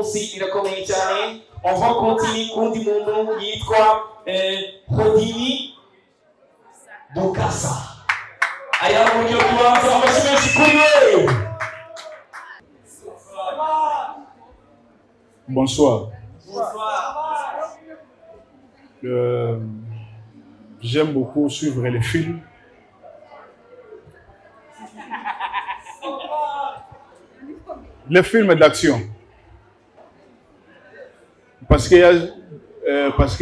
munsi irakomeye cyane. On va continuer kundi muntu yitwa Hodini Bukasa. Aya buryo kubanza amashimwe kuri we. Bonsoir. J'aime beaucoup suivre les films. Les films d'action. Parce qu'il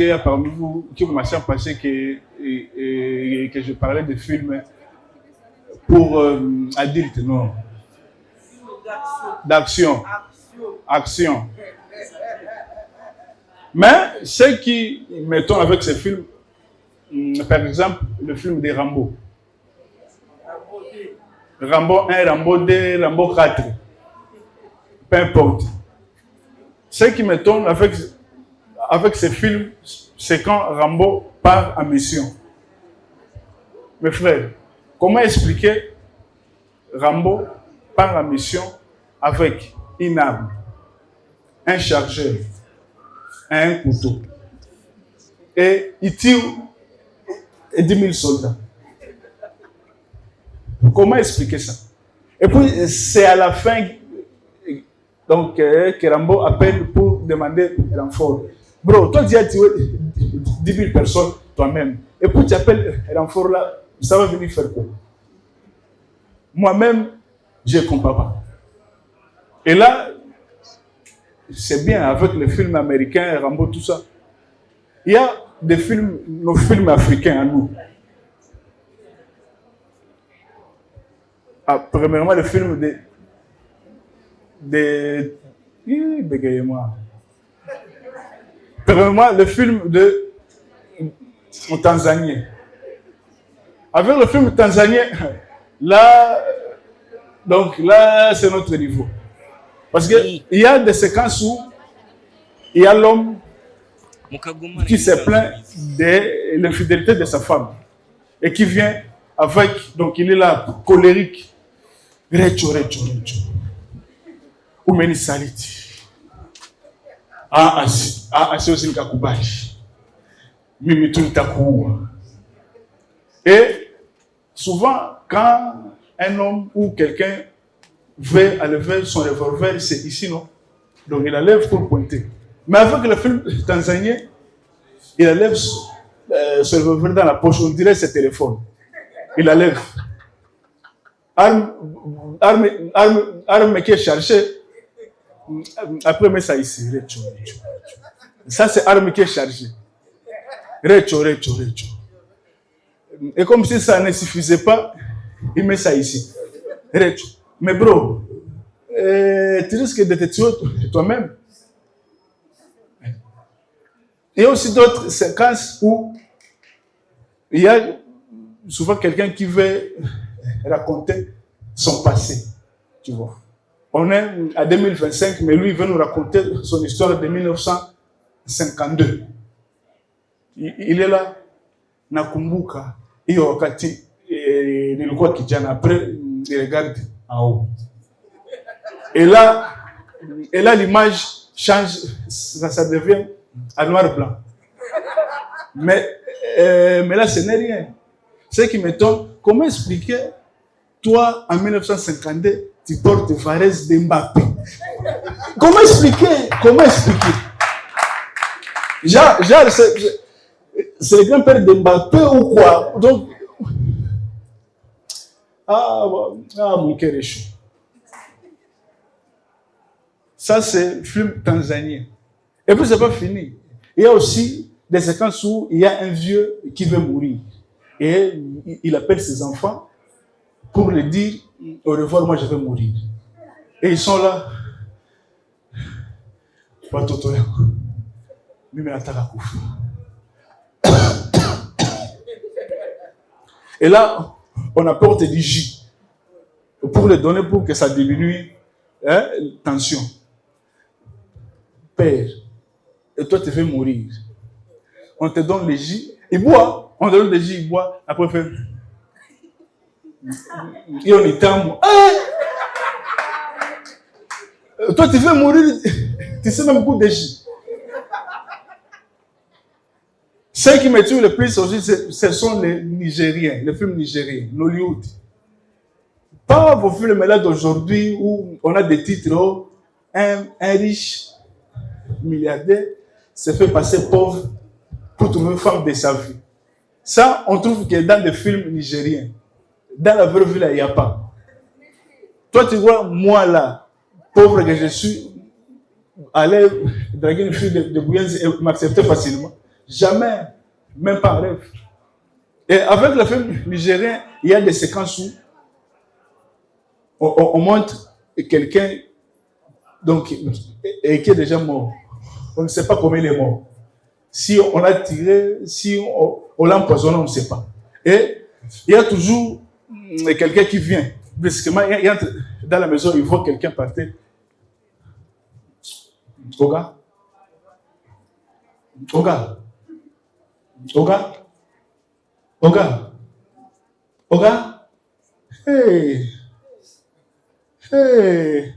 y a parmi vous qui commencent à penser que je parlais de films pour adultes, non. D'action. Action. Mais ce qui m'étonne avec ces films, par exemple, le film de Rambo. Rambo 1, Rambo 2, Rambo 4. Peu importe. Ce qui m'étonne avec ces films, c'est quand Rambo part en mission. Mes frères, comment expliquer Rambo part en mission avec une arme, un chargeur, un couteau, et il tire 10 000 soldats. Comment expliquer ça? Et puis, c'est à la fin donc, que Rambo appelle pour demander renfort. Bro, toi, tu as tué 10 000 personnes toi-même. Et puis, tu appelles renfort là, ça va venir faire quoi? Moi-même, je ne comprends pas. Et là, c'est bien avec les films américains, Rambo, tout ça. Il y a des films, nos films africains à nous. Ah, premièrement, le film bégayez-moi. Premièrement, le film en Tanzanie. Avec le film tanzanien, là, donc là, c'est notre niveau. Parce qu'il y a des séquences où il y a l'homme qui se plaint de l'infidélité de sa femme et qui vient avec, donc il est là, colérique. Recho. Umeni saliti. Asi nikakubali. Mimi tu nitakuua. Et souvent, quand un homme ou quelqu'un veut enlever son revolver, c'est ici, non? Donc il enlève pour pointer. Mais avec le film tanzanien, il enlève son revolver dans la poche, on dirait ses téléphones. Il enlève. Arme qui est chargée. Après, met ça ici. Ça, c'est arme qui est chargée. Recho. Et comme si ça ne suffisait pas, il met ça ici. Recho. Mais bro, tu risques de te tuer toi-même. Il y a aussi d'autres séquences où il y a souvent quelqu'un qui veut raconter son passé. Tu vois. On est à 2025, mais lui, il veut nous raconter son histoire de 1952. Il est là, nakumbuka, hiyo wakati nilikuwa kijana. Après, il regarde en haut. Et là, l'image change, ça devient à noir et blanc. Mais là, ce n'est rien. Ce qui m'étonne, comment expliquer, toi, en 1952, tu portes Varese de Mbappé? Comment expliquer? Genre, c'est le grand-père de Mbappé ou quoi? Donc, mon cœur est chaud. Ça, c'est le film tanzanien. Et puis, c'est pas fini. Il y a aussi des séquences où il y a un vieux qui veut mourir. Et il appelle ses enfants pour lui dire au revoir, moi je vais mourir. Et ils sont là. Et là, on apporte du jus pour le donner pour que ça diminue tension. Père, et toi tu veux mourir. On te donne le jus, il boit. On te donne le jus, il boit. Après, on fait. Et on est tamo. Toi, tu veux mourir. Tu sais même beaucoup de J. Ceux qui me tuent le plus aussi, ce sont les Nigériens, les films nigériens, Hollywood. Pas vos films là d'aujourd'hui où on a des titres, oh, un riche milliardaire se fait passer pauvre pour trouver une femme de sa vie. Ça, on trouve que dans des films nigériens. Dans la vraie vie, là, il n'y a pas. Toi, tu vois, moi là, pauvre que je suis, aller draguer une fille de Guyane et m'accepter facilement. Jamais, même pas en rêve. Et avec le film nigérien, il y a des séquences où on montre quelqu'un donc, et qui est déjà mort. On ne sait pas comment il est mort. Si on l'a tiré, si on l'a empoisonné, on ne sait pas. Et il y a toujours quelqu'un qui vient. Brusquement, il entre dans la maison, il voit quelqu'un par terre. Oga. Oga. Oga. Oga. Oga. Hey. Hey.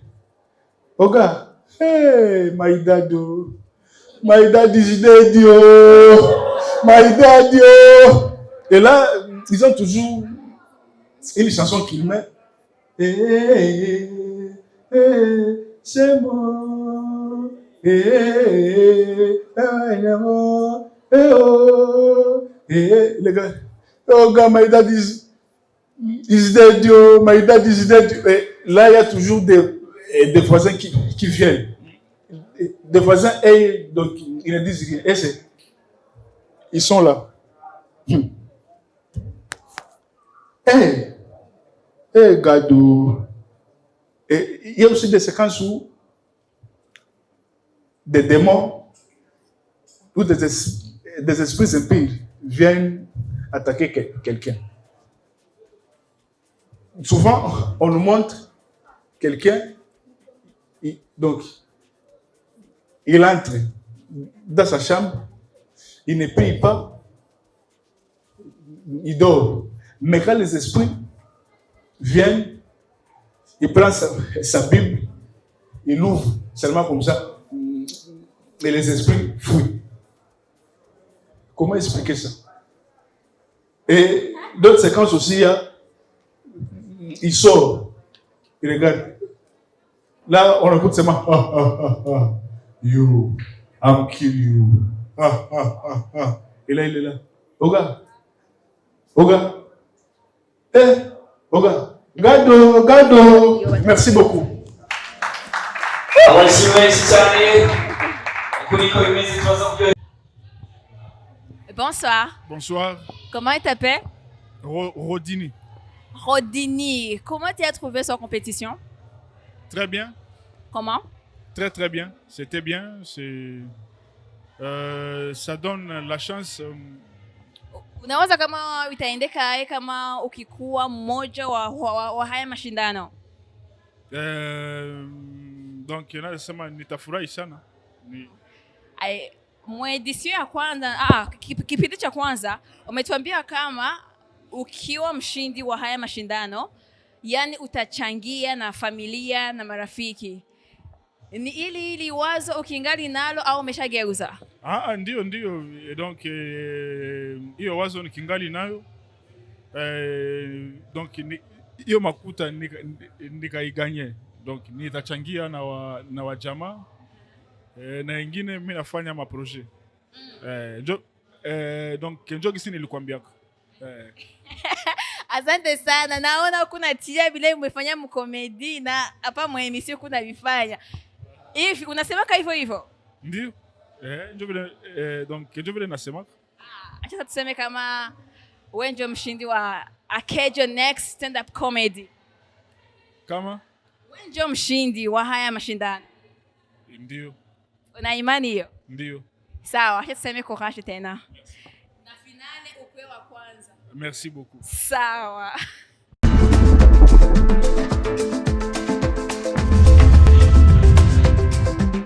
Oga. Hey, my dad. My dad is dead, yo. My dad, yo. Et là, ils ont toujours une chanson qu'ils mettent. Hey, hey, hey, c'est moi. Hey, hey, hey, oh. Hey, les gars. Oh, God, my dad is dead, yo. My dad is dead. Et là, il y a toujours des voisins qui viennent. Des voisins, et donc ils ne disent rien. Et ils sont là. Hey, Gado. Et il y a aussi des séquences où des démons ou des esprits impies viennent attaquer quelqu'un. Souvent, on nous montre quelqu'un, donc il entre dans sa chambre, il ne prie pas, il dort. Mais quand les esprits viennent, il prend sa Bible, il ouvre seulement comme ça, et les esprits fuient. Comment expliquer ça? Et d'autres séquences aussi, il sort, il regarde. Là, on écoute seulement. You, I'm kill you. Et là, il est là. Oga. Oga. Gado. Merci beaucoup. Bonsoir. Bonsoir. Comment tu t'appelles? Rodini. Rodini. Comment tu as trouvé cette compétition? Très bien. Comment? Très très bien. C'était bien. Ça donne la chance. Unaweza kama itaendeka kama ukikuwa mmoja wa haya mashindano? Donc nasema nitafurahi sana. Mwedisio ya kwanza, kipindi cha kwanza umetuambia kama ukiwa mshindi wa haya mashindano, yani utachangia na familia na marafiki. Ni ili wazo ukingali nalo au umeshageuza? Ndio. Donc hiyo wazo nikingali nayo. Donc hiyo makuta nikaiganye. Donc nitachangia na wajamaa. Na ingine mimi nafanya maprojet. Donc njo gisi nilikwambia. Asante sana. Naona kuna tia vile umefanya mkomedi na hapa mwemisio kuna vifanya. Hivi unasema hivyo? Ndio. Donc njo vile nasema. Acha tuseme kama wewe ndio mshindi wa Akejo Next Stand Up Comedy. Kama wewe ndio mshindi wa haya mashindano. Ndio. Una imani hiyo? Ndio. Sawa, acha tuseme courage tena. Na finale ukwe wa kwanza. Merci beaucoup. Sawa.